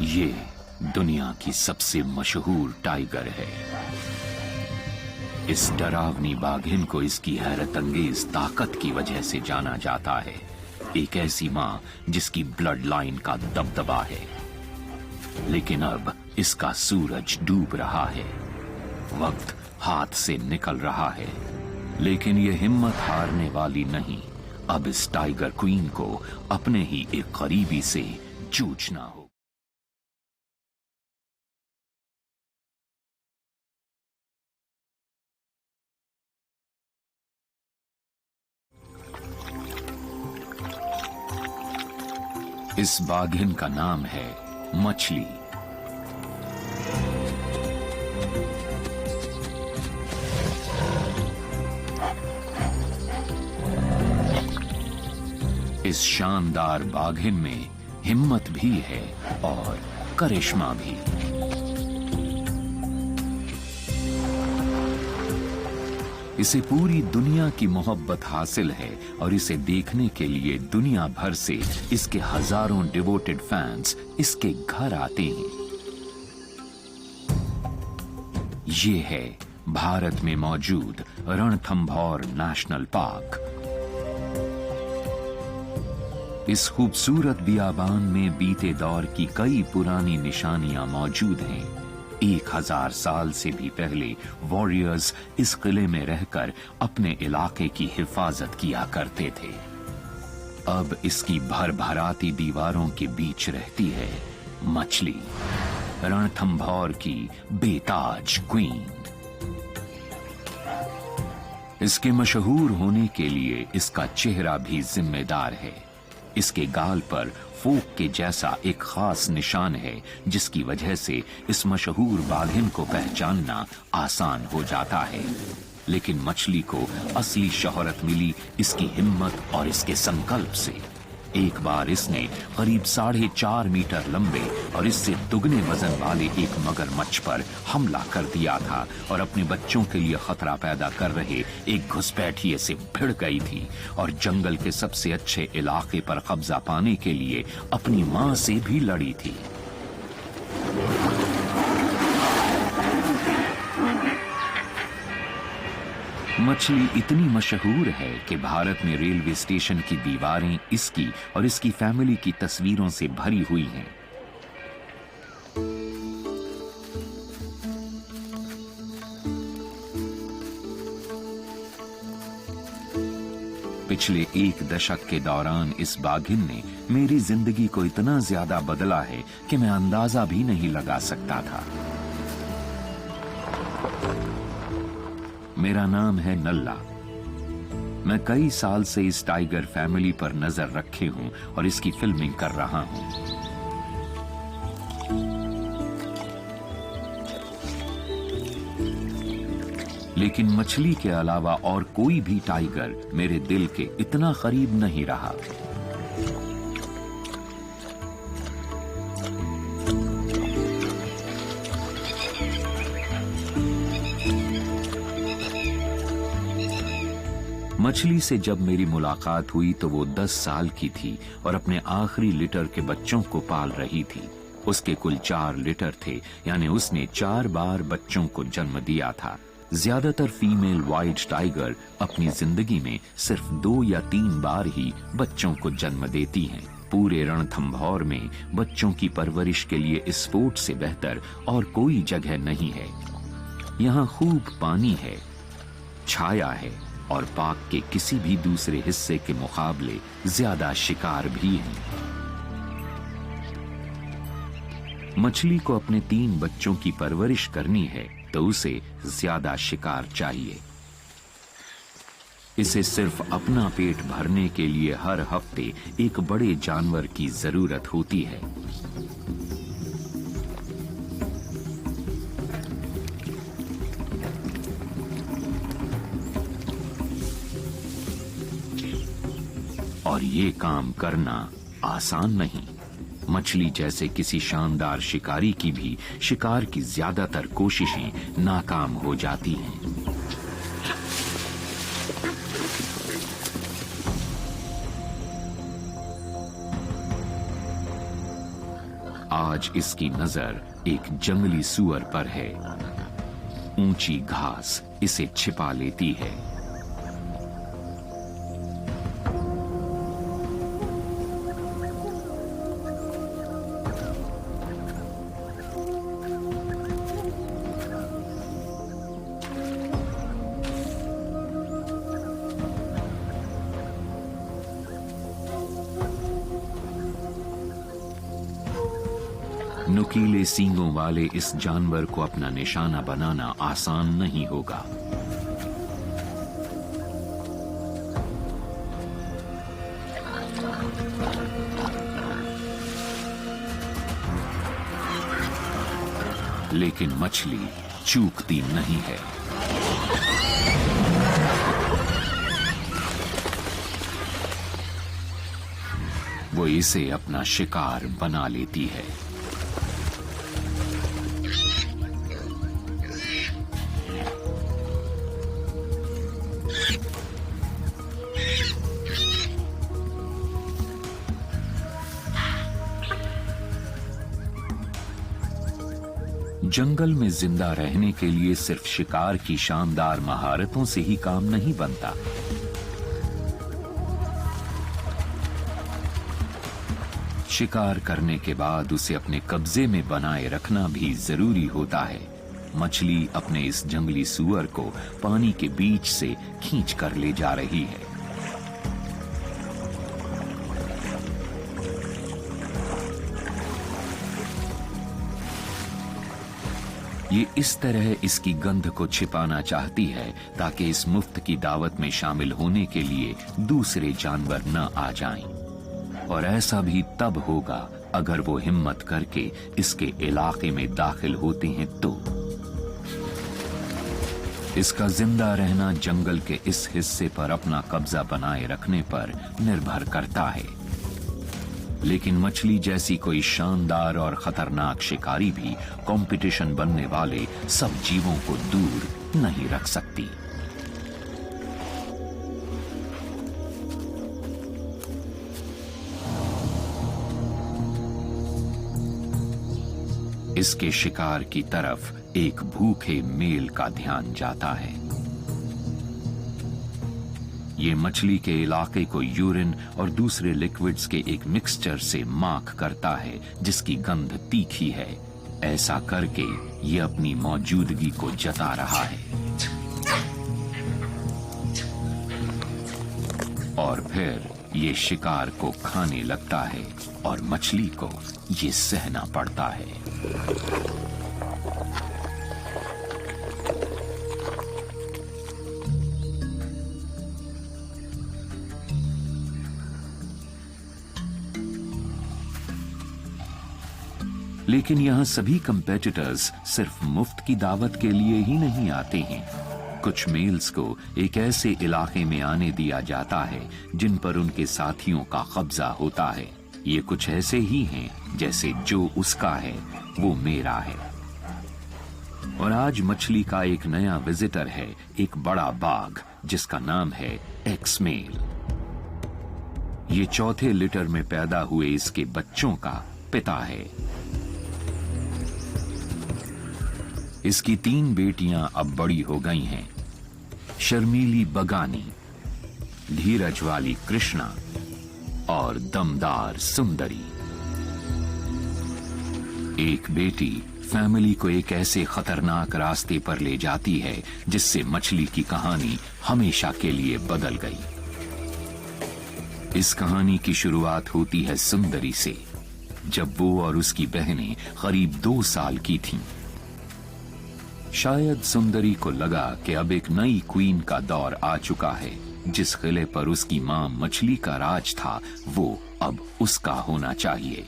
ये दुनिया की सबसे मशहूर टाइगर है। इस डरावनी बाघिन को इसकी हैरत अंगेज ताकत की वजह से जाना जाता है। एक ऐसी मां जिसकी ब्लड लाइन का दबदबा है। लेकिन अब इसका सूरज डूब रहा है, वक्त हाथ से निकल रहा है, लेकिन ये हिम्मत हारने वाली नहीं। अब इस टाइगर क्वीन को अपने ही एक करीबी से जूझना हो। इस बाघिन का नाम है मछली। इस शानदार बाघिन में हिम्मत भी है और करिश्मा भी। इसे पूरी दुनिया की मोहब्बत हासिल है और इसे देखने के लिए दुनिया भर से इसके हजारों डिवोटेड फैंस इसके घर आते हैं। ये है भारत में मौजूद रणथंभौर नेशनल पार्क। इस खूबसूरत बियाबान में बीते दौर की कई पुरानी निशानियां मौजूद हैं। 1000 साल से भी पहले वॉरियर्स इस किले में रहकर अपने इलाके की हिफाजत किया करते थे। अब इसकी भरभराती दीवारों के बीच रहती है मछली, रणथंभौर की बेताज क्वीन। इसके मशहूर होने के लिए इसका चेहरा भी जिम्मेदार है। इसके गाल पर फोक के जैसा एक खास निशान है, जिसकी वजह से इस मशहूर बाघिन को पहचानना आसान हो जाता है। लेकिन मछली को असली शोहरत मिली इसकी हिम्मत और इसके संकल्प से। एक बार इसने करीब 4.5 मीटर लंबे और इससे दुगने वजन वाले एक मगरमच्छ पर हमला कर दिया था और अपने बच्चों के लिए खतरा पैदा कर रहे एक घुसपैठिए से भिड़ गई थी और जंगल के सबसे अच्छे इलाके पर कब्जा पाने के लिए अपनी मां से भी लड़ी थी। मछली इतनी मशहूर है कि भारत में रेलवे स्टेशन की दीवारें इसकी और इसकी फैमिली की तस्वीरों से भरी हुई हैं। पिछले 1 दशक के दौरान इस बाघिन ने मेरी जिंदगी को इतना ज्यादा बदला है कि मैं अंदाजा भी नहीं लगा सकता था। मेरा नाम है नल्ला। मैं कई साल से इस टाइगर फैमिली पर नजर रखे हूं और इसकी फिल्मिंग कर रहा हूं। लेकिन मछली के अलावा और कोई भी टाइगर मेरे दिल के इतना करीब नहीं रहा। मछली से जब मेरी मुलाकात हुई तो वो 10 साल की थी और अपने आखिरी लिटर के बच्चों को पाल रही थी। उसके कुल 4 लिटर थे, यानी उसने 4 बार बच्चों को जन्म दिया था। ज्यादातर फीमेल व्हाइट टाइगर अपनी जिंदगी में सिर्फ 2 या 3 बार ही बच्चों को जन्म देती हैं। पूरे रणथंभौर में बच्चों की परवरिश के लिए इस स्पोर्ट से बेहतर और कोई जगह नहीं है। यहाँ खूब पानी है, छाया है और पार्क के किसी भी दूसरे हिस्से के मुकाबले ज्यादा शिकार भी हैं। मछली को अपने 3 बच्चों की परवरिश करनी है तो उसे ज्यादा शिकार चाहिए। इसे सिर्फ अपना पेट भरने के लिए हर हफ्ते एक बड़े जानवर की जरूरत होती है। और ये काम करना आसान नहीं। मछली जैसे किसी शानदार शिकारी की भी शिकार की ज्यादातर कोशिशें नाकाम हो जाती हैं। आज इसकी नजर एक जंगली सूअर पर है। ऊंची घास इसे छिपा लेती है। नुकीले सींगों वाले इस जानवर को अपना निशाना बनाना आसान नहीं होगा। लेकिन मछली चूकती नहीं है। वो इसे अपना शिकार बना लेती है। जंगल में जिंदा रहने के लिए सिर्फ शिकार की शानदार महारतों से ही काम नहीं बनता। शिकार करने के बाद उसे अपने कब्जे में बनाए रखना भी जरूरी होता है। मछली अपने इस जंगली सूअर को पानी के बीच से खींच कर ले जा रही है। ये इस तरह इसकी गंध को छिपाना चाहती है ताकि इस मुफ्त की दावत में शामिल होने के लिए दूसरे जानवर न आ जाएं। और ऐसा भी तब होगा अगर वो हिम्मत करके इसके इलाके में दाखिल होते हैं तो। इसका जिंदा रहना जंगल के इस हिस्से पर अपना कब्जा बनाए रखने पर निर्भर करता है। लेकिन मछली जैसी कोई शानदार और खतरनाक शिकारी भी कंपटीशन बनने वाले सब जीवों को दूर नहीं रख सकती। इसके शिकार की तरफ एक भूखे मेल का ध्यान जाता है। ये मछली के इलाके को यूरिन और दूसरे लिक्विड्स के एक मिक्सचर से मार्क करता है जिसकी गंध तीखी है। ऐसा करके ये अपनी मौजूदगी को जता रहा है। और फिर ये शिकार को खाने लगता है और मछली को ये सहना पड़ता है। लेकिन यहां सभी कंपेटिटर्स सिर्फ मुफ्त की दावत के लिए ही नहीं आते हैं। कुछ मेल्स को एक ऐसे इलाके में आने दिया जाता है जिन पर उनके साथियों का कब्जा होता है। ये कुछ ऐसे ही हैं जैसे जो उसका है वो मेरा है। और आज मछली का एक नया विजिटर है, एक बड़ा बाघ जिसका नाम है एक्स मेल। ये चौथे लिटर में पैदा हुए इसके बच्चों का पिता है। इसकी 3 बेटियां अब बड़ी हो गई हैं। शर्मीली बगानी, धीरज वाली कृष्णा और दमदार सुंदरी। एक बेटी फैमिली को एक ऐसे खतरनाक रास्ते पर ले जाती है जिससे मछली की कहानी हमेशा के लिए बदल गई। इस कहानी की शुरुआत होती है सुंदरी से, जब वो और उसकी बहनें करीब 2 साल की थीं। शायद सुंदरी को लगा कि अब एक नई क्वीन का दौर आ चुका है। जिस किले पर उसकी मां मछली का राज था वो अब उसका होना चाहिए।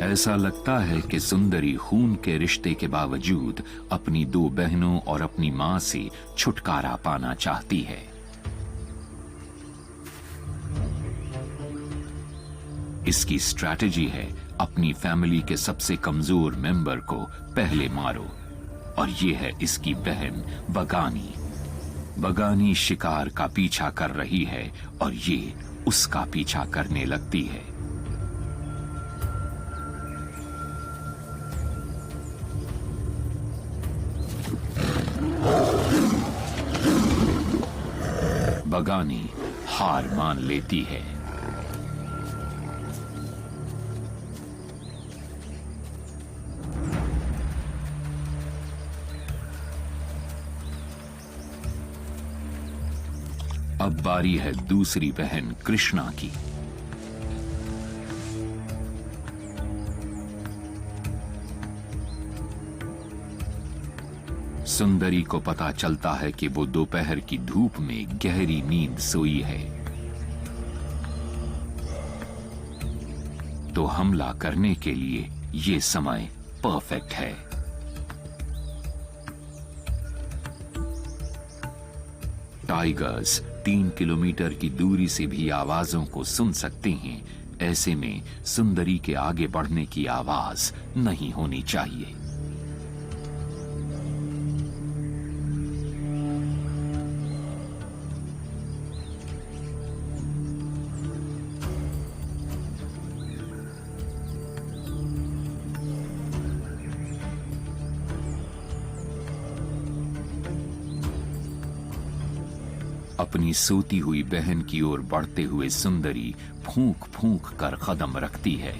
ऐसा लगता है कि सुंदरी खून के रिश्ते के बावजूद अपनी 2 बहनों और अपनी मां से छुटकारा पाना चाहती है। इसकी स्ट्रैटेजी है अपनी फैमिली के सबसे कमजोर मेंबर को पहले मारो, और ये है इसकी बहन बगानी। बगानी शिकार का पीछा कर रही है और ये उसका पीछा करने लगती है। बगानी हार मान लेती है। अब बारी है दूसरी बहन कृष्णा की। सुंदरी को पता चलता है कि वो दोपहर की धूप में गहरी नींद सोई है, तो हमला करने के लिए ये समय परफेक्ट है। टाइगर्स 3 किलोमीटर की दूरी से भी आवाजों को सुन सकते हैं। ऐसे में सुंदरी के आगे बढ़ने की आवाज नहीं होनी चाहिए। अपनी सोती हुई बहन की ओर बढ़ते हुए सुंदरी फूंक फूंक कर कदम रखती है।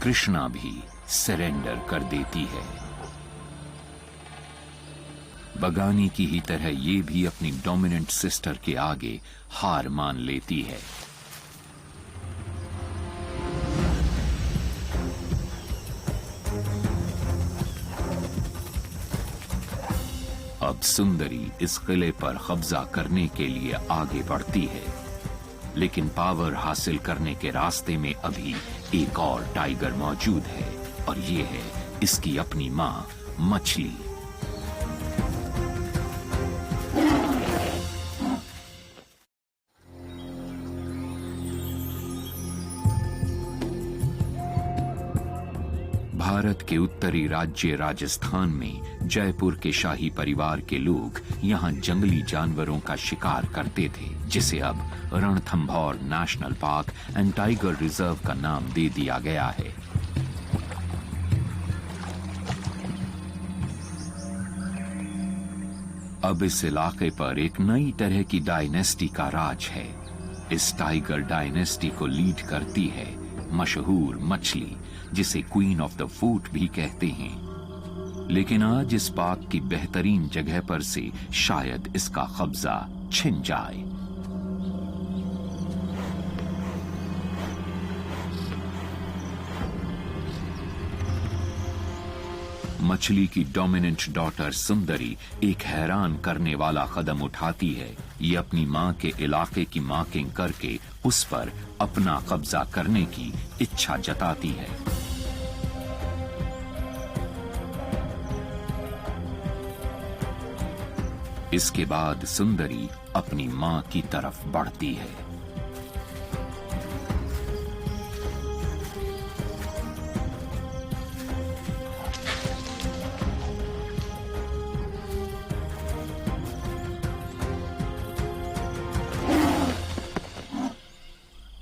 कृष्णा भी सरेंडर कर देती है। बगानी की ही तरह ये भी अपनी डोमिनेंट सिस्टर के आगे हार मान लेती है। अब सुंदरी इस किले पर कब्जा करने के लिए आगे बढ़ती है, लेकिन पावर हासिल करने के रास्ते में अभी एक और टाइगर मौजूद है, और ये है इसकी अपनी मां मछली। भारत के उत्तरी राज्य राजस्थान में जयपुर के शाही परिवार के लोग यहाँ जंगली जानवरों का शिकार करते थे, जिसे अब Ranthambore national park and tiger reserve का नाम दे दिया गया है। अब इस इलाके पर एक नई तरह की डायनेस्टी का राज है। इस टाइगर डायनेस्टी को लीड करती है मशहूर मछली, जिसे क्वीन ऑफ द फूट भी कहते हैं। लेकिन आज इस पार्क की बेहतरीन जगह पर से शायद इसका कब्जा छिन जाए। मछली की डोमिनेंट डॉटर सुंदरी एक हैरान करने वाला कदम उठाती है। ये अपनी मां के इलाके की मार्किंग करके उस पर अपना कब्जा करने की इच्छा जताती है। इसके बाद सुंदरी अपनी मां की तरफ बढ़ती है।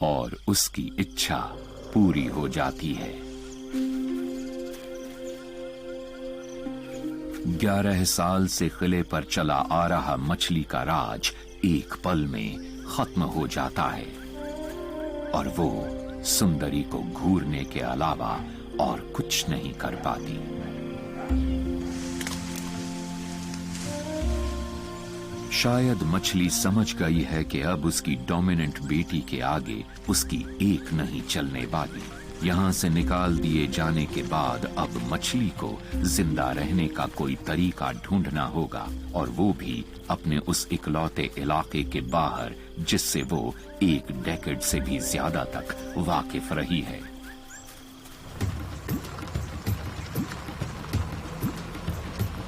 और उसकी इच्छा पूरी हो जाती है। 11 साल से किले पर चला आ रहा मछली का राज एक पल में खत्म हो जाता है, और वो सुंदरी को घूरने के अलावा और कुछ नहीं कर पाती। शायद मछली समझ गई है कि अब उसकी डोमिनेंट बेटी के आगे उसकी एक नहीं चलने वाली। यहाँ से निकाल दिए जाने के बाद अब मछली को जिंदा रहने का कोई तरीका ढूंढना होगा, और वो भी अपने उस इकलौते इलाके के बाहर जिससे वो एक डेकेड से भी ज्यादा तक वाकिफ रही है।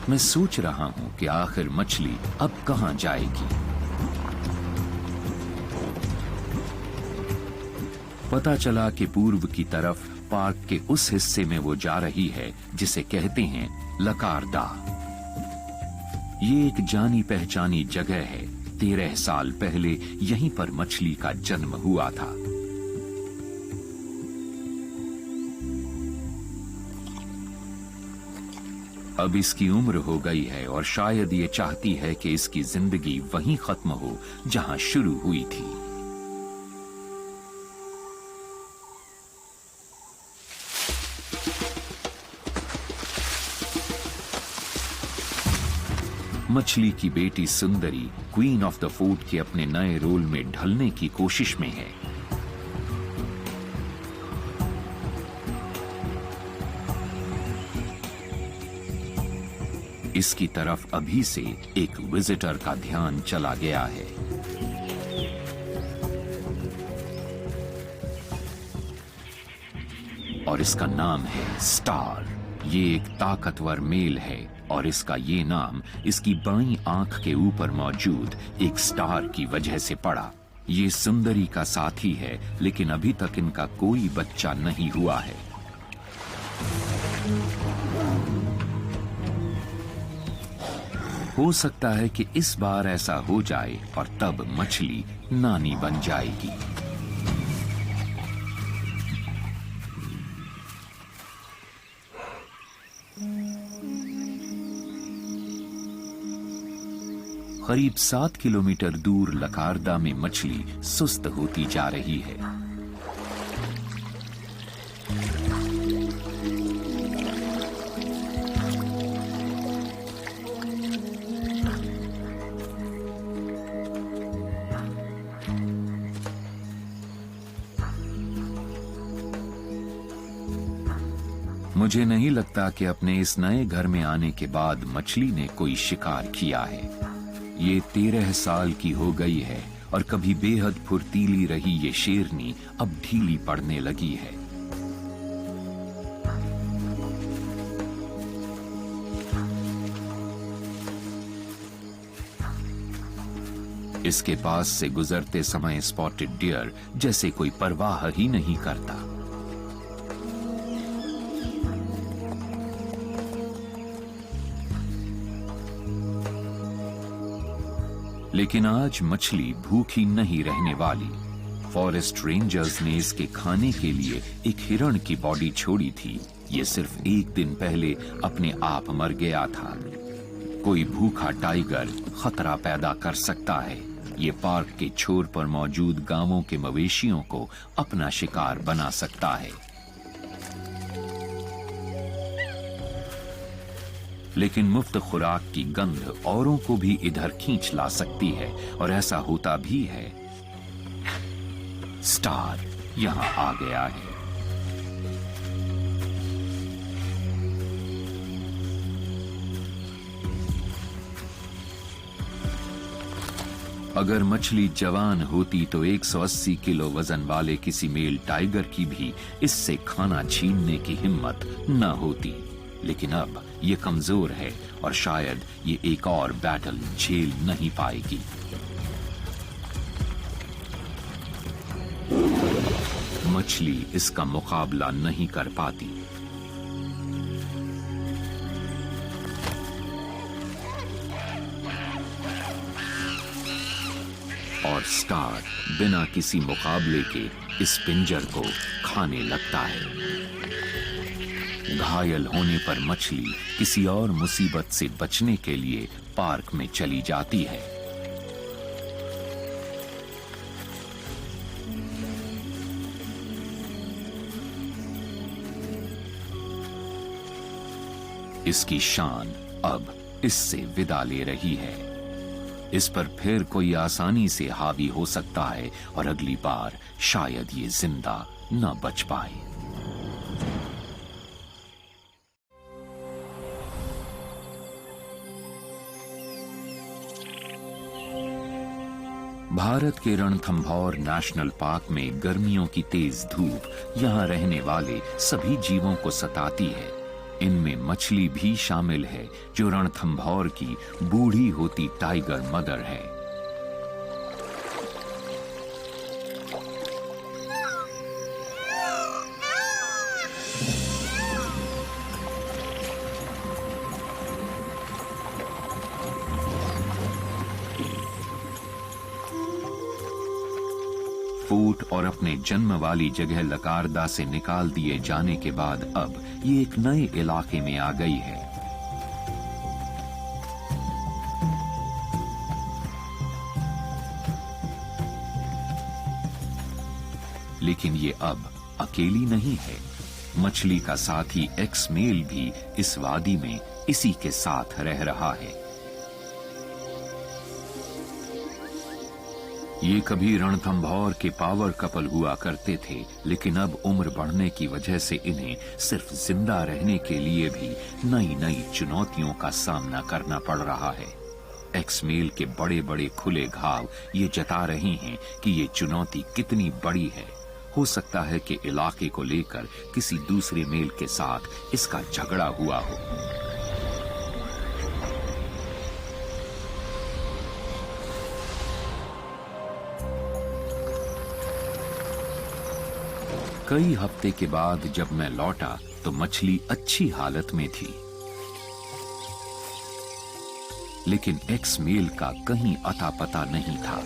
मैं सोच रहा हूं कि आखिर मछली अब कहां जाएगी। पता चला कि पूर्व की तरफ पार्क के उस हिस्से में वो जा रही है जिसे कहते हैं लकारदा। ये एक जानी पहचानी जगह है। 13 साल पहले यहीं पर मछली का जन्म हुआ था। अब इसकी उम्र हो गई है और शायद ये चाहती है कि इसकी जिंदगी वहीं खत्म हो जहां शुरू हुई थी। मछली की बेटी सुंदरी क्वीन ऑफ द फोर्ट के अपने नए रोल में ढलने की कोशिश में है। इसकी तरफ अभी से एक विजिटर का ध्यान चला गया है। और इसका नाम है स्टार। ये एक ताकतवर मेल है और इसका ये नाम इसकी बाईं आंख के ऊपर मौजूद एक स्टार की वजह से पड़ा। ये सुंदरी का साथी है, लेकिन अभी तक इनका कोई बच्चा नहीं हुआ है। हो सकता है कि इस बार ऐसा हो जाए और तब मछली नानी बन जाएगी। करीब 7 किलोमीटर दूर लकारदा में मछली सुस्त होती जा रही है। मुझे नहीं लगता कि अपने इस नए घर में आने के बाद मछली ने कोई शिकार किया है। ये 13 साल की हो गई है और कभी बेहद फुर्तीली रही ये शेरनी अब ढीली पड़ने लगी है। इसके पास से गुजरते समय स्पॉटेड डियर जैसे कोई परवाह ही नहीं करता। लेकिन आज मछली भूखी नहीं रहने वाली। फॉरेस्ट रेंजर्स ने इसके खाने के लिए एक हिरण की बॉडी छोड़ी थी। ये सिर्फ एक दिन पहले अपने आप मर गया था। कोई भूखा टाइगर खतरा पैदा कर सकता है। ये पार्क के छोर पर मौजूद गांवों के मवेशियों को अपना शिकार बना सकता है। लेकिन मुफ्त खुराक की गंध औरों को भी इधर खींच ला सकती है, और ऐसा होता भी है। स्टार यहां आ गया है। अगर मछली जवान होती तो 180 किलो वजन वाले किसी मेल टाइगर की भी इससे खाना छीनने की हिम्मत न होती। लेकिन अब ये कमजोर है और शायद ये एक और बैटल झेल नहीं पाएगी। मछली इसका मुकाबला नहीं कर पाती। और स्टार बिना किसी मुकाबले के इस पिंजर को खाने लगता है। घायल होने पर मछली किसी और मुसीबत से बचने के लिए पार्क में चली जाती है। इसकी शान अब इससे विदा ले रही है। इस पर फिर कोई आसानी से हावी हो सकता है और अगली बार शायद ये जिंदा न बच पाए। भारत के रणथंभौर नेशनल पार्क में गर्मियों की तेज धूप यहाँ रहने वाले सभी जीवों को सताती है। इनमें मछली भी शामिल है, जो रणथंभौर की बूढ़ी होती टाइगर मदर है। फूट और अपने जन्म वाली जगह लकारदा से निकाल दिए जाने के बाद अब ये एक नए इलाके में आ गई है। लेकिन ये अब अकेली नहीं है। मछली का साथी एक्स मेल भी इस वादी में इसी के साथ रह रहा है। ये कभी रणथंभौर के पावर कपल हुआ करते थे, लेकिन अब उम्र बढ़ने की वजह से इन्हें सिर्फ जिंदा रहने के लिए भी नई नई चुनौतियों का सामना करना पड़ रहा है। एक्स मेल के बड़े बड़े खुले घाव ये जता रहे हैं कि ये चुनौती कितनी बड़ी है। हो सकता है कि इलाके को लेकर किसी दूसरे मेल के साथ इसका झगड़ा हुआ हो। कई हफ्ते के बाद जब मैं लौटा तो मछली अच्छी हालत में थी, लेकिन एक्स मेल का कहीं अता पता नहीं था।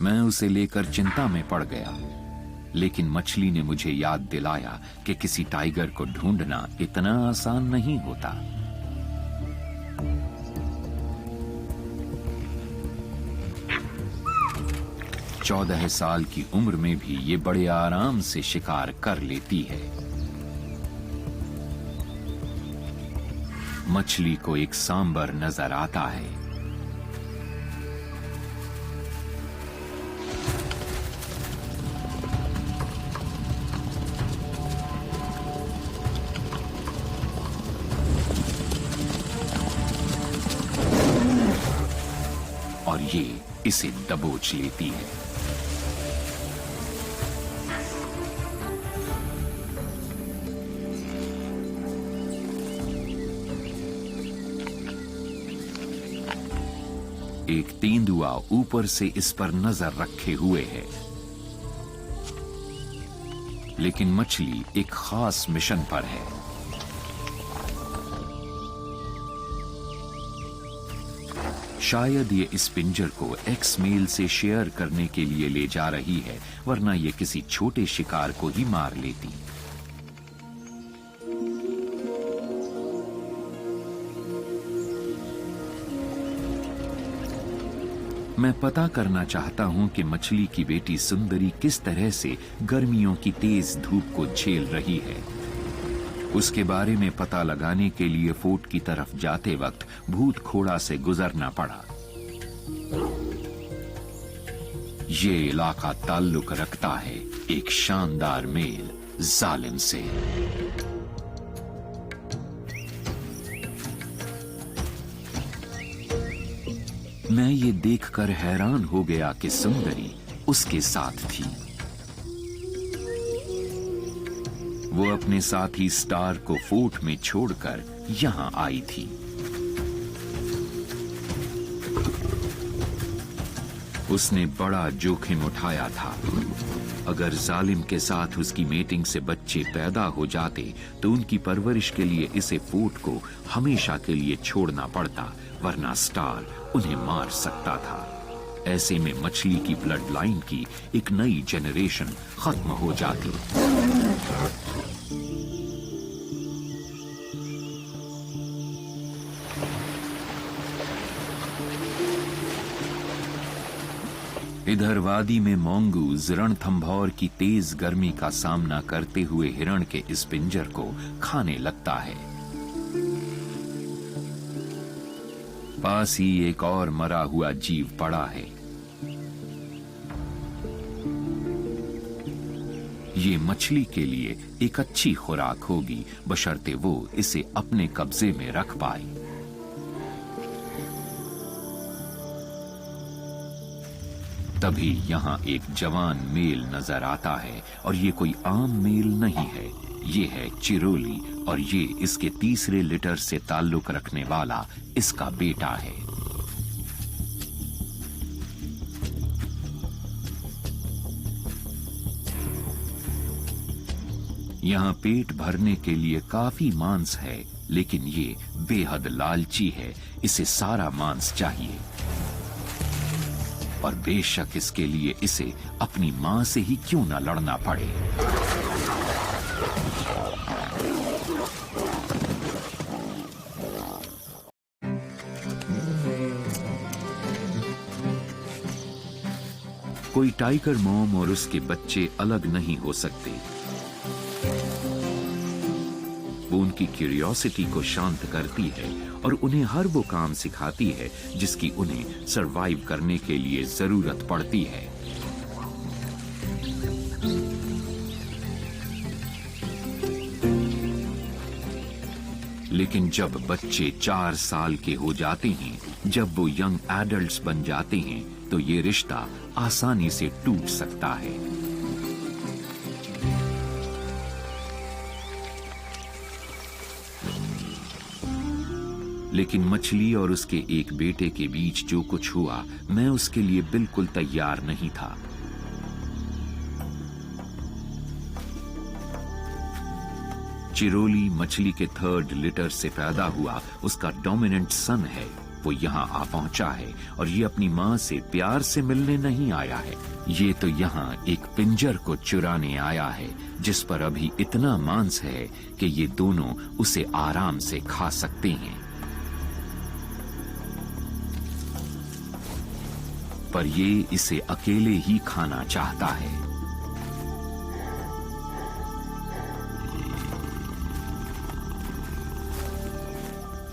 मैं उसे लेकर चिंता में पड़ गया, लेकिन मछली ने मुझे याद दिलाया कि किसी टाइगर को ढूंढना इतना आसान नहीं होता। 14 साल की उम्र में भी ये बड़े आराम से शिकार कर लेती है। मछली को एक सांबर नजर आता है। और ये इसे दबोच लेती है। एक तेंदुआ ऊपर से इस पर नजर रखे हुए है, लेकिन मछली एक खास मिशन पर है। शायद ये इस पिंजर को एक्स मेल से शेयर करने के लिए ले जा रही है, वरना ये किसी छोटे शिकार को ही मार लेती। मैं पता करना चाहता हूं कि मछली की बेटी सुंदरी किस तरह से गर्मियों की तेज धूप को झेल रही है। उसके बारे में पता लगाने के लिए फोर्ट की तरफ जाते वक्त भूत खोड़ा से गुजरना पड़ा। ये इलाका ताल्लुक रखता है एक शानदार मेल जालिम से। मैं ये देखकर हैरान हो गया कि सुंदरी उसके साथ थी। वो अपने साथी स्टार को फोर्ट में छोड़कर यहां आई थी। उसने बड़ा जोखिम उठाया था। अगर जालिम के साथ उसकी मेटिंग से बच्चे पैदा हो जाते तो उनकी परवरिश के लिए इसे फोर्ट को हमेशा के लिए छोड़ना पड़ता, वरना स्टार उन्हें मार सकता था। ऐसे में मछली की ब्लड लाइन की एक नई जेनरेशन खत्म हो जाती। इधर वादी में मोंगूज रणथंभौर की तेज गर्मी का सामना करते हुए हिरण के इस पिंजर को खाने लगता है। पास ही एक और मरा हुआ जीव पड़ा है। ये मछली के लिए एक अच्छी खुराक होगी, बशर्ते वो इसे अपने कब्जे में रख पाए। तभी यहाँ एक जवान मेल नजर आता है, और ये कोई आम मेल नहीं है, ये है चिरोली, और ये इसके तीसरे लिटर से ताल्लुक रखने वाला इसका बेटा है। यहाँ पेट भरने के लिए काफी मांस है, लेकिन ये बेहद लालची है, इसे सारा मांस चाहिए। और बेशक इसके लिए इसे अपनी मां से ही क्यों न लड़ना पड़े। कोई टाइगर मॉम और उसके बच्चे अलग नहीं हो सकते। वो उनकी क्यूरियोसिटी को शांत करती है और उन्हें हर वो काम सिखाती है जिसकी उन्हें सरवाइव करने के लिए जरूरत पड़ती है। लेकिन जब बच्चे 4 साल के हो जाते हैं, जब वो यंग एडल्ट्स बन जाते हैं, तो ये रिश्ता आसानी से टूट सकता है। लेकिन मछली और उसके एक बेटे के बीच जो कुछ हुआ, मैं उसके लिए बिल्कुल तैयार नहीं था। चिरोली मछली के 3rd लिटर से पैदा हुआ उसका डोमिनेंट सन है। वो यहाँ आ पहुंचा है और ये अपनी माँ से प्यार से मिलने नहीं आया है। ये तो यहाँ एक पिंजर को चुराने आया है, जिस पर अभी इतना मांस है कि ये दोनों उसे आराम से खा सकते हैं। पर ये इसे अकेले ही खाना चाहता है।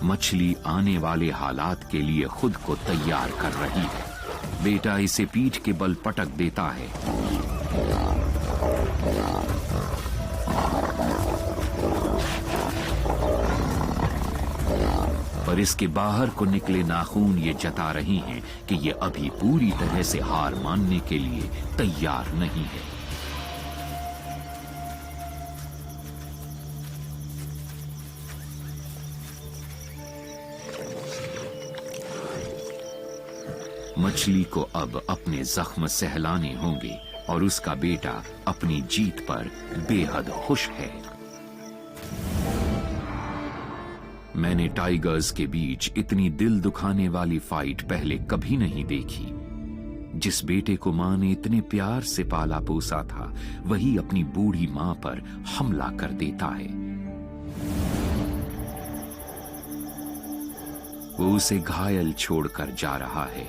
मछली आने वाले हालात के लिए खुद को तैयार कर रही है। बेटा इसे पीठ के बल पटक देता है। पर इसके बाहर को निकले नाखून ये जता रही हैं कि ये अभी पूरी तरह से हार मानने के लिए तैयार नहीं है। मछली को अब अपने जख्म सहलाने होंगे और उसका बेटा अपनी जीत पर बेहद खुश है। मैंने टाइगर्स के बीच इतनी दिल दुखाने वाली फाइट पहले कभी नहीं देखी। जिस बेटे को मां ने इतने प्यार से पाला पोसा था, वही अपनी बूढ़ी मां पर हमला कर देता है। वो उसे घायल छोड़कर जा रहा है,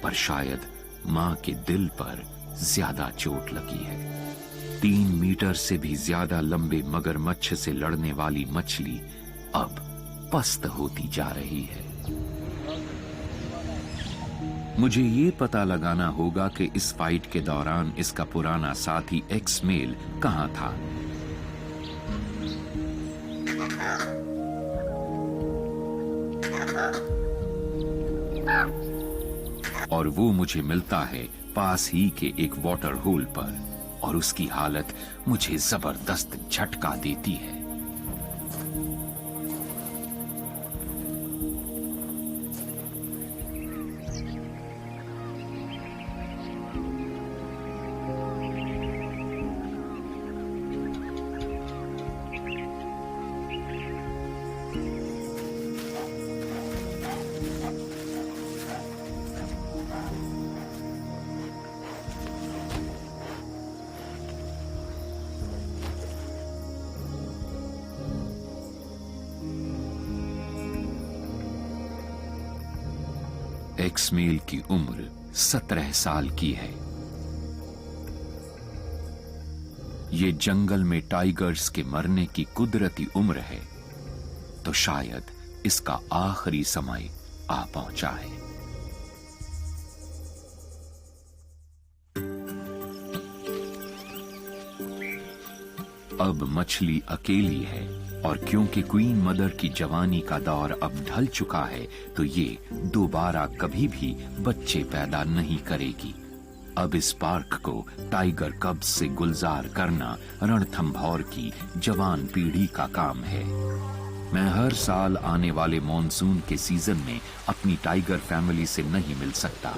पर शायद मां के दिल पर ज्यादा चोट लगी है। 3 मीटर से भी ज्यादा लंबे मगरमच्छ से लड़ने वाली मछली अब पस्त होती जा रही है। मुझे ये पता लगाना होगा कि इस फाइट के दौरान इसका पुराना साथी एक्स मेल कहां था। और वो मुझे मिलता है पास ही के एक वाटर होल पर, और उसकी हालत मुझे जबरदस्त झटका देती है। एक्स मेल की उम्र 17 साल की है। ये जंगल में टाइगर्स के मरने की कुदरती उम्र है, तो शायद इसका आखिरी समय आ पहुंचा है। अब मछली अकेली है, और क्योंकि क्वीन मदर की जवानी का दौर अब ढल चुका है, तो ये दोबारा कभी भी बच्चे पैदा नहीं करेगी। अब इस पार्क को टाइगर कब्ज से गुलजार करना रणथंभौर की जवान पीढ़ी का काम है। मैं हर साल आने वाले मॉनसून के सीजन में अपनी टाइगर फैमिली से नहीं मिल सकता।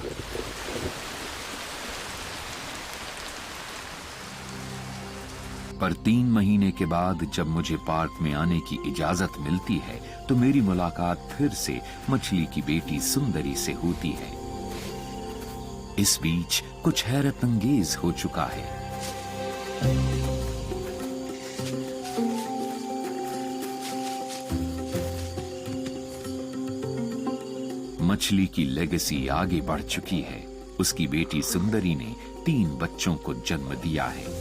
पर 3 महीने के बाद जब मुझे पार्क में आने की इजाजत मिलती है, तो मेरी मुलाकात फिर से मछली की बेटी सुंदरी से होती है। इस बीच कुछ हैरत अंगेज हो चुका है। मछली की लेगेसी आगे बढ़ चुकी है। उसकी बेटी सुंदरी ने 3 बच्चों को जन्म दिया है।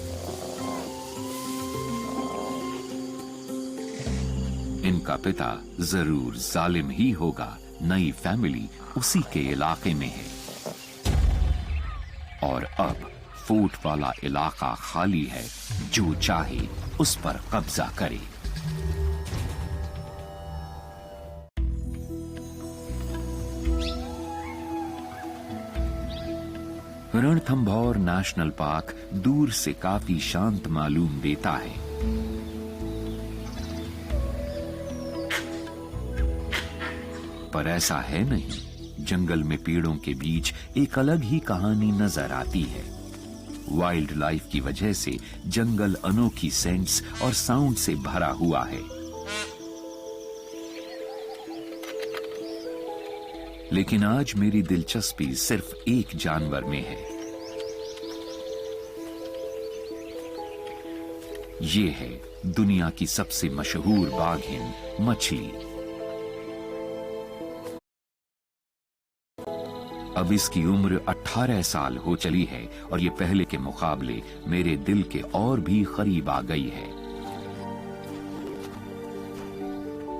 इनका पिता जरूर जालिम ही होगा। नई फैमिली उसी के इलाके में है, और अब फोर्ट वाला इलाका खाली है। जो चाहे उस पर कब्जा करे। रणथंभौर नेशनल पार्क दूर से काफी शांत मालूम देता है। पर ऐसा है नहीं। जंगल में पेड़ों के बीच एक अलग ही कहानी नजर आती है। वाइल्ड लाइफ की वजह से जंगल अनोखी सेंट्स और साउंड से भरा हुआ है। लेकिन आज मेरी दिलचस्पी सिर्फ एक जानवर में है। ये है दुनिया की सबसे मशहूर बाघिन मछली। अब इसकी उम्र 18 साल हो चली है, और ये पहले के मुकाबले मेरे दिल के और भी करीब आ गई है।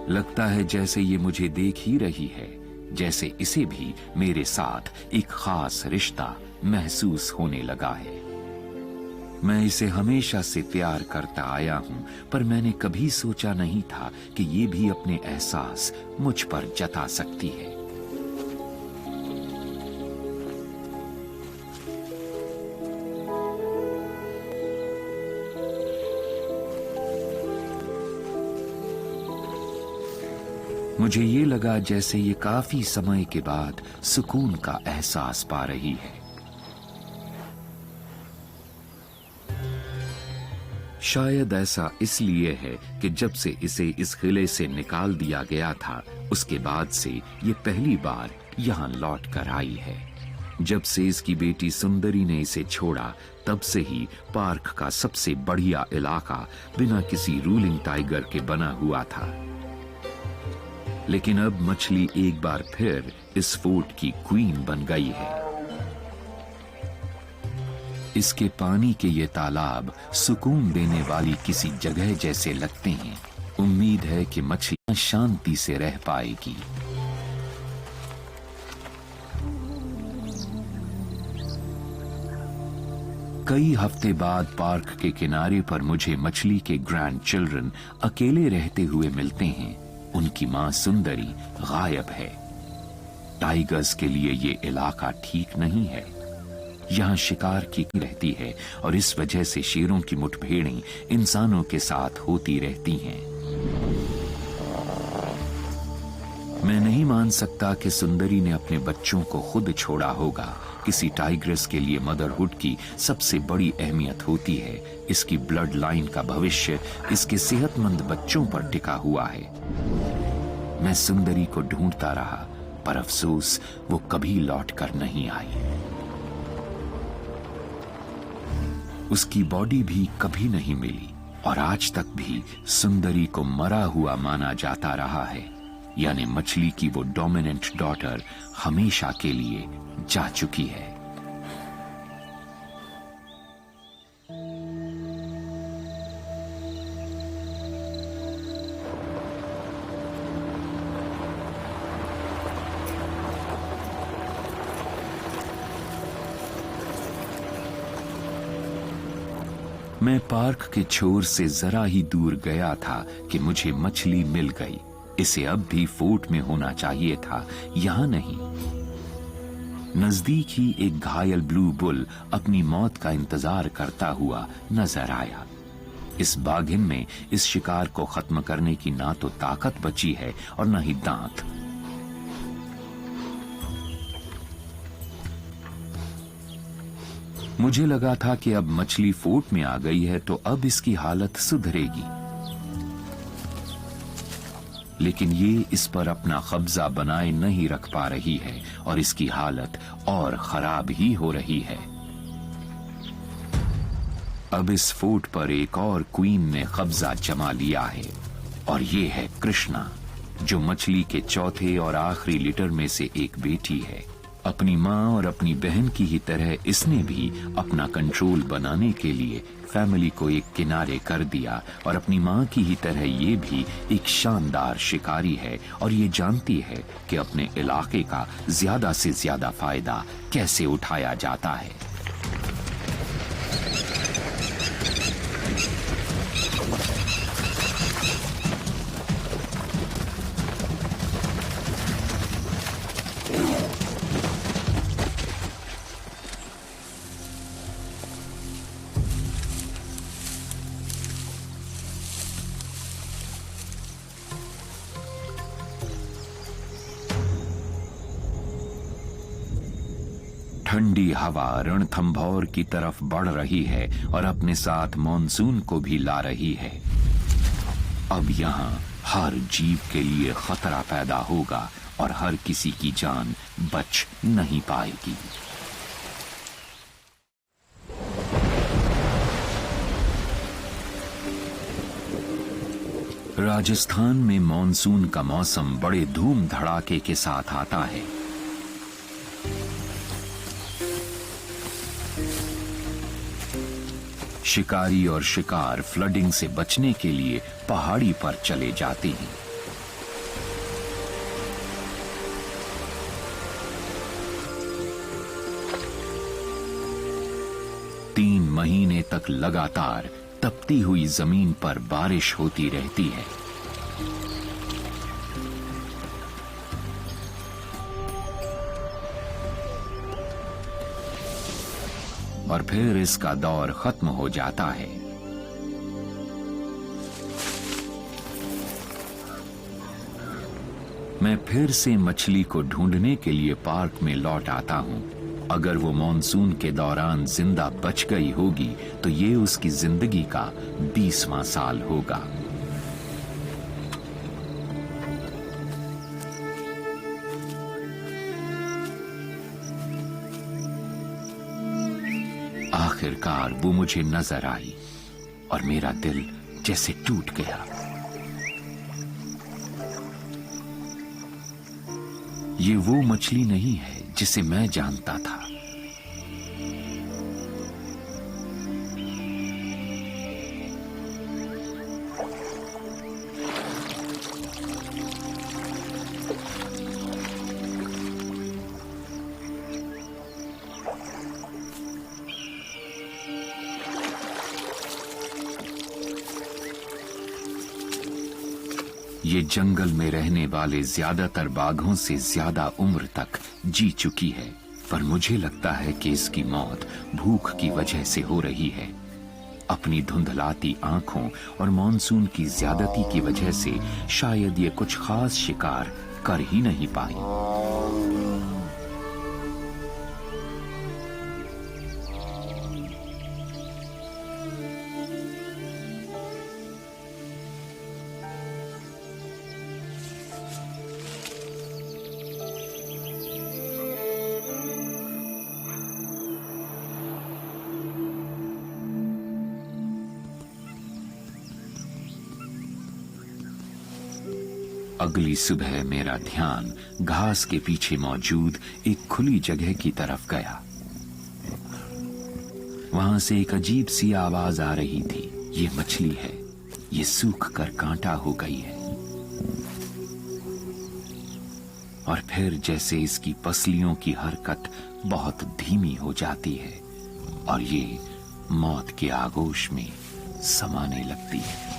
लगता है जैसे ये मुझे देख ही रही है, जैसे इसे भी मेरे साथ एक खास रिश्ता महसूस होने लगा है। मैं इसे हमेशा से प्यार करता आया हूं, पर मैंने कभी सोचा नहीं था कि ये भी अपने एहसास मुझ पर जता सकती है। मुझे ये लगा जैसे ये काफी समय के बाद सुकून का एहसास पा रही है। शायद ऐसा इसलिए है कि जब से इसे इस किले से निकाल दिया गया था, उसके बाद से ये पहली बार यहाँ लौट कर आई है। जब से इसकी बेटी सुंदरी ने इसे छोड़ा, तब से ही पार्क का सबसे बढ़िया इलाका बिना किसी रूलिंग टाइगर के बना हुआ था। लेकिन अब मछली एक बार फिर इस फोर्ट की क्वीन बन गई है। इसके पानी के ये तालाब सुकून देने वाली किसी जगह जैसे लगते हैं। उम्मीद है कि मछली शांति से रह पाएगी। कई हफ्ते बाद पार्क के किनारे पर मुझे मछली के ग्रैंड चिल्ड्रन अकेले रहते हुए मिलते हैं। उनकी मां सुंदरी गायब है। टाइगर्स के लिए ये इलाका ठीक नहीं है। यहाँ शिकार की रहती है, और इस वजह से शेरों की मुठभेड़ें इंसानों के साथ होती रहती हैं। मैं नहीं मान सकता कि सुंदरी ने अपने बच्चों को खुद छोड़ा होगा। किसी टाइग्रेस के लिए मदरहुड की सबसे बड़ी अहमियत होती है। इसकी ब्लड लाइन का भविष्य इसके सेहतमंद बच्चों पर टिका हुआ है। मैं सुंदरी को ढूंढता रहा, पर अफसोस वो कभी लौट कर नहीं आई। उसकी बॉडी भी कभी नहीं मिली, और आज तक भी सुंदरी को मरा हुआ माना जाता रहा है। यानी मछली की वो डोमिनेंट डॉटर हमेशा के लिए जा चुकी है। मैं पार्क के छोर से जरा ही दूर गया था कि मुझे मछली मिल गई। इसे अब भी फोर्ट में होना चाहिए था, यहां नहीं। नजदीक ही एक घायल ब्लू बुल अपनी मौत का इंतजार करता हुआ नजर आया। इस बाघिन में इस शिकार को खत्म करने की ना तो ताकत बची है और न ही दांत। मुझे लगा था कि अब मछली फोर्ट में आ गई है तो अब इसकी हालत सुधरेगी, लेकिन ये इस पर अपना कब्जा बनाए नहीं रख पा रही है और इसकी हालत और खराब ही हो रही है। अब इस फोर्ट पर एक और क्वीन ने कब्जा जमा लिया है और ये है कृष्णा, जो मछली के चौथे और आखिरी लिटर में से एक बेटी है। अपनी माँ और अपनी बहन की ही तरह इसने भी अपना कंट्रोल बनाने के लिए फैमिली को एक किनारे कर दिया और अपनी माँ की ही तरह ये भी एक शानदार शिकारी है और ये जानती है कि अपने इलाके का ज्यादा से ज्यादा फायदा कैसे उठाया जाता है। ठंडी हवा रणथंभौर की तरफ बढ़ रही है और अपने साथ मॉनसून को भी ला रही है। अब यहाँ हर जीव के लिए खतरा पैदा होगा और हर किसी की जान बच नहीं पाएगी। राजस्थान में मॉनसून का मौसम बड़े धूम धड़ाके के साथ आता है। शिकारी और शिकार फ्लडिंग से बचने के लिए पहाड़ी पर चले जाते हैं। तीन महीने तक लगातार तपती हुई जमीन पर बारिश होती रहती है। और फिर इसका दौर खत्म हो जाता है। मैं फिर से मछली को ढूंढने के लिए पार्क में लौट आता हूं। अगर वो मॉनसून के दौरान जिंदा बच गई होगी तो ये उसकी जिंदगी का 20वां साल होगा। आखिरकार वो मुझे नजर आई और मेरा दिल जैसे टूट गया। ये वो मछली नहीं है जिसे मैं जानता था। ये जंगल में रहने वाले ज्यादातर बाघों से ज्यादा उम्र तक जी चुकी है, पर मुझे लगता है कि इसकी मौत भूख की वजह से हो रही है। अपनी धुंधलाती आंखों और मॉनसून की ज्यादती की वजह से शायद ये कुछ खास शिकार कर ही नहीं पाई। अगली सुबह मेरा ध्यान घास के पीछे मौजूद एक खुली जगह की तरफ गया। वहां से एक अजीब सी आवाज आ रही थी। ये मछली है, ये सूख कर कांटा हो गई है। और फिर जैसे इसकी पसलियों की हरकत बहुत धीमी हो जाती है और ये मौत के आगोश में समाने लगती है।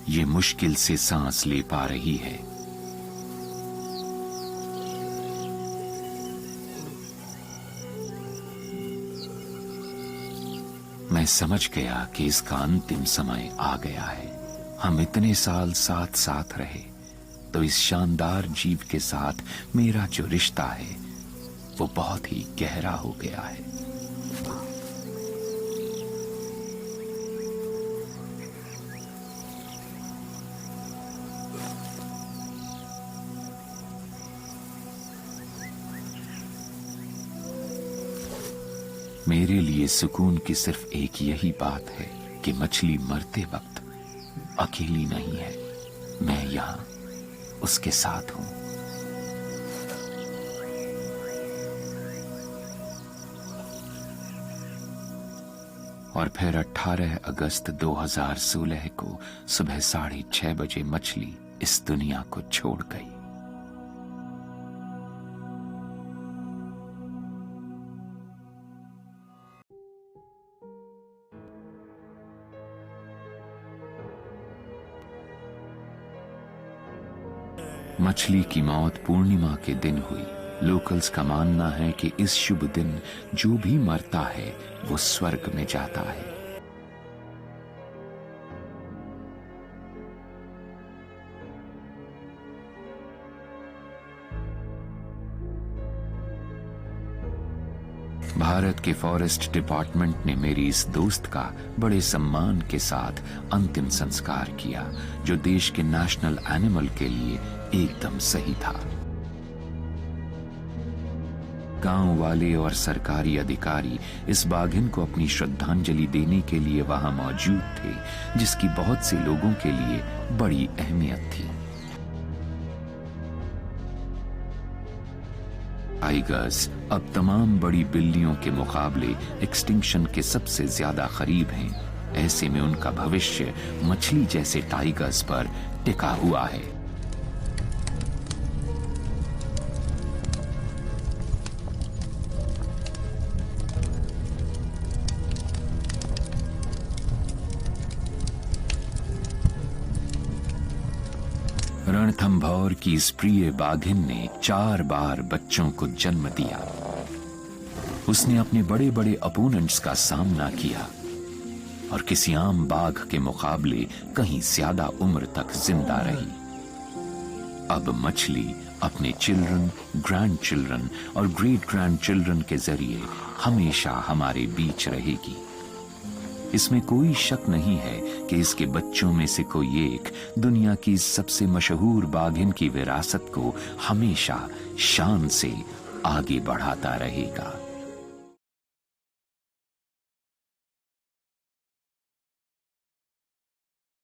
ये मुश्किल से सांस ले पा रही है। मैं समझ गया कि इसका अंतिम समय आ गया है। हम इतने साल साथ साथ रहे, तो इस शानदार जीव के साथ मेरा जो रिश्ता है वो बहुत ही गहरा हो गया है। मेरे लिए सुकून की सिर्फ एक यही बात है कि मछली मरते वक्त अकेली नहीं है, मैं यहां उसके साथ हूं। और फिर 18 अगस्त 2016 को सुबह 6:30 बजे मछली इस दुनिया को छोड़ गई। मछली की मौत पूर्णिमा के दिन हुई। लोकल्स का मानना है कि इस शुभ दिन जो भी मरता है वो स्वर्ग में जाता है। भारत के फॉरेस्ट डिपार्टमेंट ने मेरी इस दोस्त का बड़े सम्मान के साथ अंतिम संस्कार किया, जो देश के नेशनल एनिमल के लिए एकदम सही था। गांव वाले और सरकारी अधिकारी इस बाघिन को अपनी श्रद्धांजलि देने के लिए वहां मौजूद थे, जिसकी बहुत से लोगों के लिए बड़ी अहमियत थी। टाइगर्स अब तमाम बड़ी बिल्लियों के मुकाबले एक्सटिंक्शन के सबसे ज्यादा करीब हैं। ऐसे में उनका भविष्य मछली जैसे टाइगर्स पर टिका हुआ है। रणथंभौर की इस प्रिय बाघिन ने 4 बार बच्चों को जन्म दिया। उसने अपने बड़े बड़े अपोनेंट्स का सामना किया और किसी आम बाघ के मुकाबले कहीं ज्यादा उम्र तक जिंदा रही। अब मछली अपने चिल्ड्रन, ग्रैंड चिल्ड्रन और ग्रेट ग्रैंड चिल्ड्रन के जरिए हमेशा हमारे बीच रहेगी। इसमें कोई शक नहीं है कि इसके बच्चों में से कोई एक दुनिया की सबसे मशहूर बाघिन की विरासत को हमेशा शान से आगे बढ़ाता रहेगा।